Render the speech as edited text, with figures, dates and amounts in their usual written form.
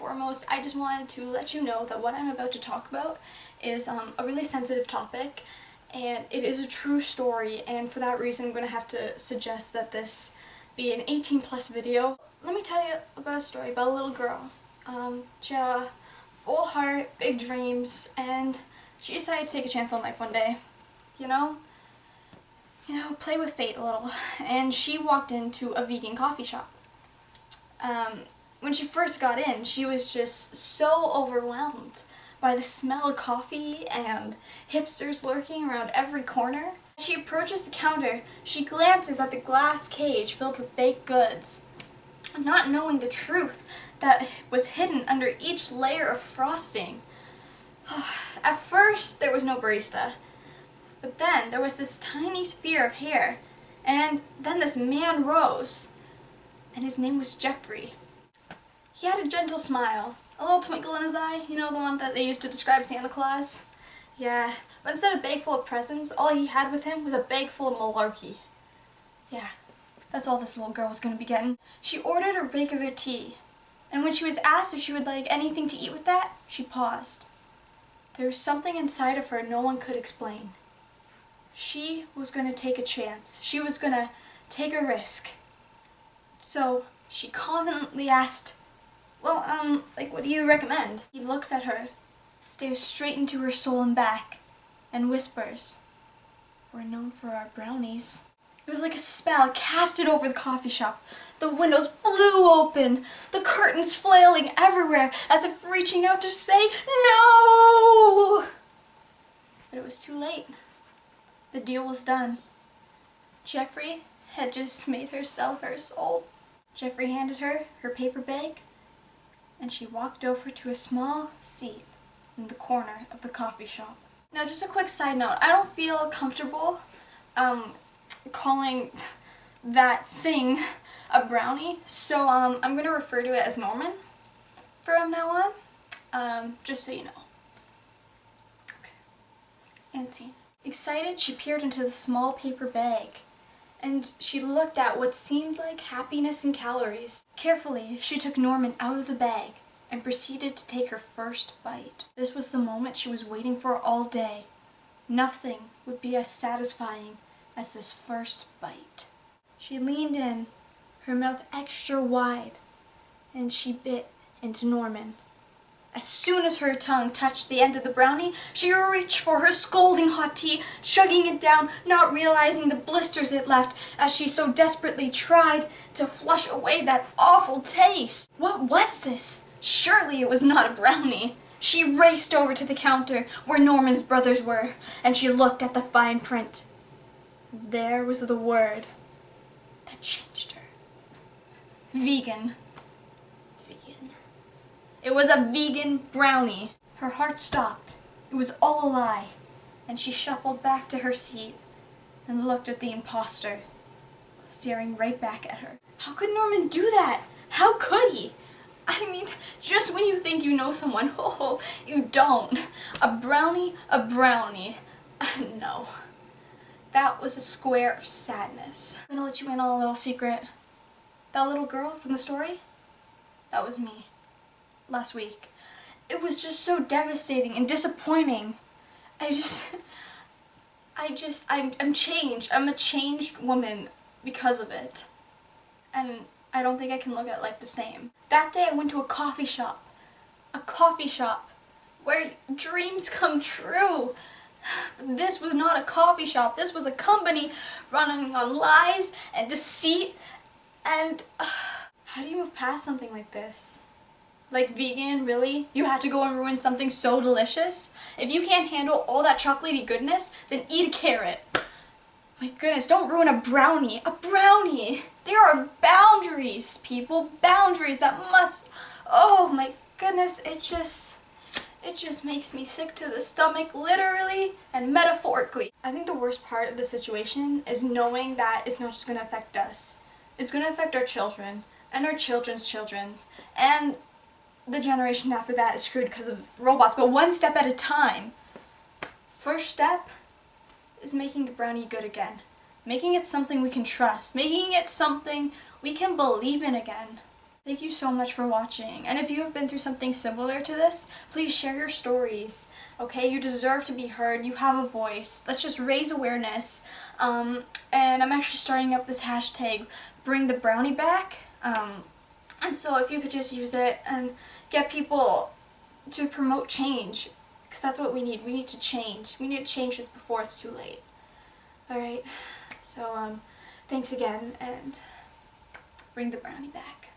foremost, I just wanted to let you know that what I'm about to talk about is a really sensitive topic, and it is a true story, and for that reason I'm going to have to suggest that this be an 18+ video. Let me tell you about a story about a little girl. She had a full heart, big dreams, and she decided to take a chance on life one day. You know, play with fate a little. And she walked into a vegan coffee shop. When she first got in, she was just so overwhelmed by the smell of coffee and hipsters lurking around every corner. As she approaches the counter, she glances at the glass cage filled with baked goods, not knowing the truth that was hidden under each layer of frosting. At first, there was no barista, but then there was this tiny sphere of hair, and then this man rose, and his name was Jeffrey. He had a gentle smile, a little twinkle in his eye, you know, the one that they used to describe Santa Claus? Yeah, but instead of a bag full of presents, all he had with him was a bag full of malarkey. Yeah, that's all this little girl was going to be getting. She ordered her regular tea, and when she was asked if she would like anything to eat with that, she paused. There was something inside of her no one could explain. She was going to take a chance. She was going to take a risk. So she confidently asked, well, what do you recommend? He looks at her, stares straight into her soul and back, and whispers, "We're known for our brownies." It was like a spell casted over the coffee shop. The windows blew open, the curtains flailing everywhere as if reaching out to say, "No!" But it was too late. The deal was done. Jeffrey had just made her sell her soul. Jeffrey handed her her paper bag, and she walked over to a small seat in the corner of the coffee shop. Now, just a quick side note, I don't feel comfortable calling that thing a brownie, so I'm going to refer to it as Norman from now on, just so you know. Okay. And scene. Excited, she peered into the small paper bag, and she looked at what seemed like happiness and calories. Carefully, she took Norman out of the bag and proceeded to take her first bite. This was the moment she was waiting for all day. Nothing would be as satisfying as this first bite. She leaned in, her mouth extra wide, and she bit into Norman. As soon as her tongue touched the end of the brownie, she reached for her scalding hot tea, chugging it down, not realizing the blisters it left as she so desperately tried to flush away that awful taste. What was this? Surely it was not a brownie. She raced over to the counter where Norman's brothers were, and she looked at the fine print. There was the word that changed her. Vegan. It was a vegan brownie. Her heart stopped. It was all a lie. And she shuffled back to her seat and looked at the imposter, staring right back at her. How could Norman do that? How could he? I mean, just when you think you know someone, oh, you don't. A brownie, a brownie. No. That was a square of sadness. I'm gonna let you in on a little secret. That little girl from the story, that was me. Last week. It was just so devastating and disappointing. I'm changed. I'm a changed woman because of it. And I don't think I can look at life the same. That day I went to a coffee shop. A coffee shop where dreams come true. This was not a coffee shop. This was a company running on lies and deceit. And how do you move past something like this? Like vegan, really? You had to go and ruin something so delicious? If you can't handle all that chocolatey goodness, then eat a carrot. My goodness, don't ruin a brownie. A brownie! There are boundaries, people. Boundaries that must... Oh my goodness, it just makes me sick to the stomach, literally and metaphorically. I think the worst part of the situation is knowing that it's not just going to affect us. It's going to affect our children, and our children's children, and the generation after that is screwed because of robots, but one step at a time. First step is making the brownie good again. Making it something we can trust. Making it something we can believe in again. Thank you so much for watching, and if you have been through something similar to this, please share your stories, okay? You deserve to be heard, you have a voice. Let's just raise awareness, and I'm actually starting up this hashtag, bringthebrownieback, and so if you could just use it and get people to promote change, because that's what we need. We need to change. We need to change this before it's too late. Alright, so thanks again, and bring the brownie back.